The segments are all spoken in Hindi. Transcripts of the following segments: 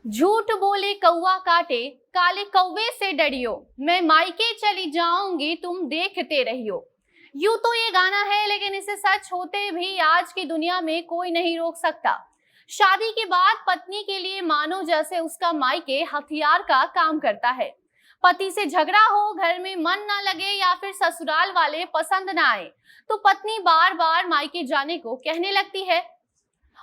झूठ बोले कौवा काटे, काले कौवे से डरियो, मैं मायके चली जाऊंगी तुम देखते रहियो। यूं तो ये गाना है, लेकिन इसे सच होते भी आज की दुनिया में कोई नहीं रोक सकता। शादी के बाद पत्नी के लिए मानो जैसे उसका मायके हथियार का काम करता है। पति से झगड़ा हो, घर में मन ना लगे या फिर ससुराल वाले पसंद ना आए, तो पत्नी बार बार मायके जाने को कहने लगती है।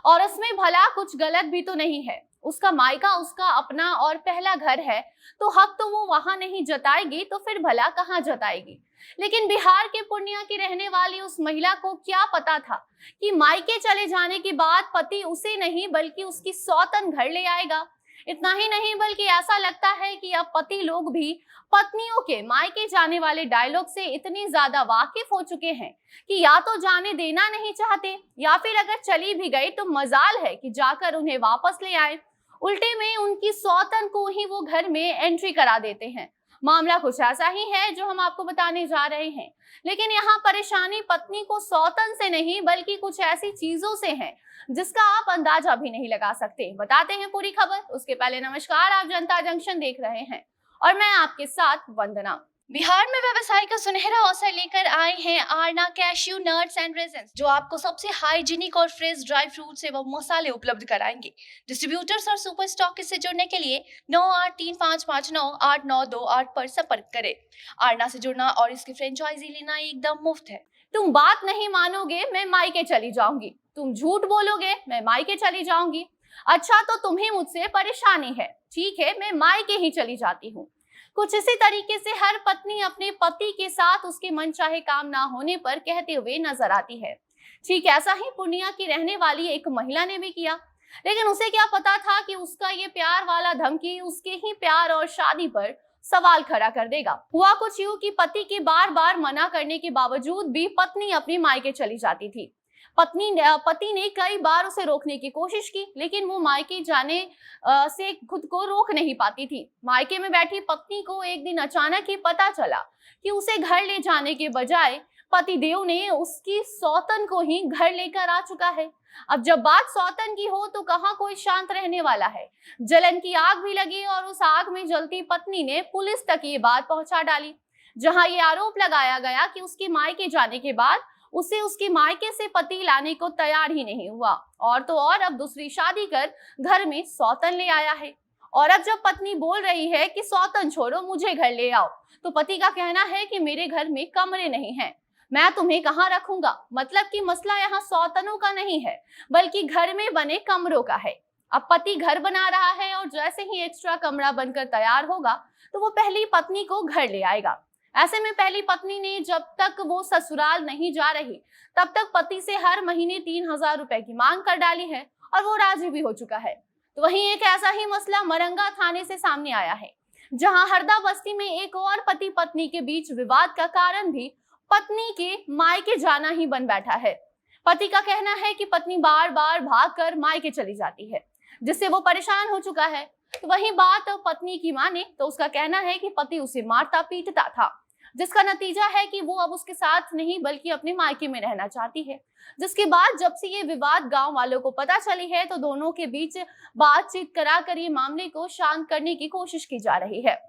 और इसमें भला कुछ गलत भी तो नहीं है। उसका मायका उसका अपना और पहला घर है, तो हक तो वो वहां नहीं जताएगी तो फिर भला कहाँ जताएगी। लेकिन बिहार के पूर्णिया की रहने वाली उस महिला को क्या पता था कि मायके चले जाने के बाद पति उसे नहीं बल्कि उसकी सौतन घर ले आएगा। इतना ही नहीं, बल्कि ऐसा लगता है कि अब पति लोग भी पत्नियों के मायके जाने वाले डायलॉग से इतनी ज्यादा वाकिफ हो चुके हैं कि या तो जाने देना नहीं चाहते, या फिर अगर चली भी गई तो मजाल है कि जाकर उन्हें वापस ले आए। उल्टे में उनकी सौतन को ही वो घर में एंट्री करा देते हैं। मामला कुछ ऐसा ही है जो हम आपको बताने जा रहे हैं। लेकिन यहाँ परेशानी पत्नी को सौतन से नहीं बल्कि कुछ ऐसी चीजों से है जिसका आप अंदाजा भी नहीं लगा सकते। बताते हैं पूरी खबर, उसके पहले नमस्कार, आप जनता जंक्शन देख रहे हैं और मैं आपके साथ वंदना। बिहार में व्यवसाय का सुनहरा अवसर लेकर आए हैं Aarna cashew nuts and resins, जो आपको सबसे हाइजीनिक और फ्रेश ड्राई फ्रूट्स एवं मसाले उपलब्ध कराएंगे। डिस्ट्रीब्यूटर्स और सुपर स्टॉक से जुड़ने के लिए 9835598928 पर संपर्क करें। आरना से जुड़ना और इसकी फ्रेंचाइजी लेना एकदम मुफ्त है। तुम बात नहीं मानोगे, मैं मायके चली जाऊंगी। तुम झूठ बोलोगे, मैं मायके चली जाऊंगी। अच्छा, तो तुम्हें मुझसे परेशानी है, ठीक है, मैं मायके ही चली जाती हूँ। कुछ इसी तरीके से हर पत्नी अपने पति के साथ उसके मनचाहे काम ना होने पर कहते हुए नजर आती है। ठीक ऐसा ही पूर्णिया की रहने वाली एक महिला ने भी किया। लेकिन उसे क्या पता था कि उसका ये प्यार वाला धमकी उसके ही प्यार और शादी पर सवाल खड़ा कर देगा। हुआ कुछ यूं कि पति के बार बार मना करने के बावजूद भी पत्नी अपने मायके चली जाती थी। पति ने कई बार उसे रोकने की कोशिश की, लेकिन वो मायके जाने से खुद को रोक नहीं पाती थी। मायके में बैठी पत्नी को एक दिन अचानक ही पता चला कि उसे घर ले जाने के बजाय पति देव ने उसकी सौतन को ही घर लेकर आ चुका है। अब जब बात सौतन की हो तो कहाँ कोई शांत रहने वाला है। जलन की आग भी लगी और उस आग में जलती पत्नी ने पुलिस तक ये बात पहुंचा डाली, जहां ये आरोप लगाया गया कि उसके मायके जाने के बाद उसे उसके मायके से पति लाने को तैयार ही नहीं हुआ, और तो और अब दूसरी शादी कर घर में सौतन ले आया है। और अब जब पत्नी बोल रही है कि सौतन छोड़ो, मुझे घर ले आओ, तो पति का कहना है कि मेरे घर में कमरे नहीं हैं, मैं तुम्हें कहाँ रखूंगा। मतलब कि मसला यहाँ सौतनों का नहीं है बल्कि घर में बने कमरों का है। अब पति घर बना रहा है और जैसे ही एक्स्ट्रा कमरा बनकर तैयार होगा तो वो पहली पत्नी को घर ले आएगा। ऐसे में पहली पत्नी ने जब तक वो ससुराल नहीं जा रही तब तक पति से हर महीने 3000 रुपए की मांग कर डाली है और वो राजी भी हो चुका है। तो वहीं एक ऐसा ही मसला मरंगा थाने से सामने आया है, जहां हरदा बस्ती में एक और पति पत्नी के बीच विवाद का कारण भी पत्नी के मायके जाना ही बन बैठा है। पति का कहना है कि पत्नी बार बार भागकर मायके चली जाती है, जिससे वो परेशान हो चुका है। तो वही बात पत्नी की माने तो उसका कहना है कि पति उसे मारता पीटता था, जिसका नतीजा है कि वो अब उसके साथ नहीं बल्कि अपने मायके में रहना चाहती है। जिसके बाद जब से ये विवाद गांव वालों को पता चली है तो दोनों के बीच बातचीत कराकर ये मामले को शांत करने की कोशिश की जा रही है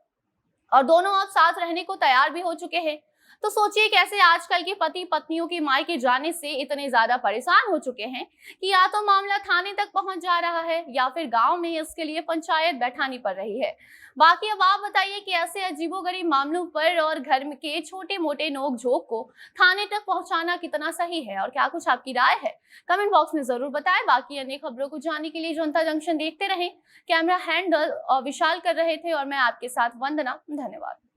और दोनों अब साथ रहने को तैयार भी हो चुके हैं। तो सोचिए कैसे आजकल के पति पत्नियों के मायके जाने से इतने ज्यादा परेशान हो चुके हैं कि या तो मामला थाने तक पहुंच जा रहा है या फिर गांव में इसके लिए पंचायत बैठानी पड़ रही है। बाकी अब आप बताइए कि ऐसे अजीबोगरीब मामलों पर और घर में के छोटे मोटे नोक झोंक को थाने तक पहुंचाना कितना सही है, और क्या कुछ आपकी राय है कमेंट बॉक्स में जरूर बताएं। बाकी अन्य खबरों को जानने के लिए जनता जंक्शन देखते रहें। कैमरा हैंडल विशाल कर रहे थे और मैं आपके साथ वंदना। धन्यवाद।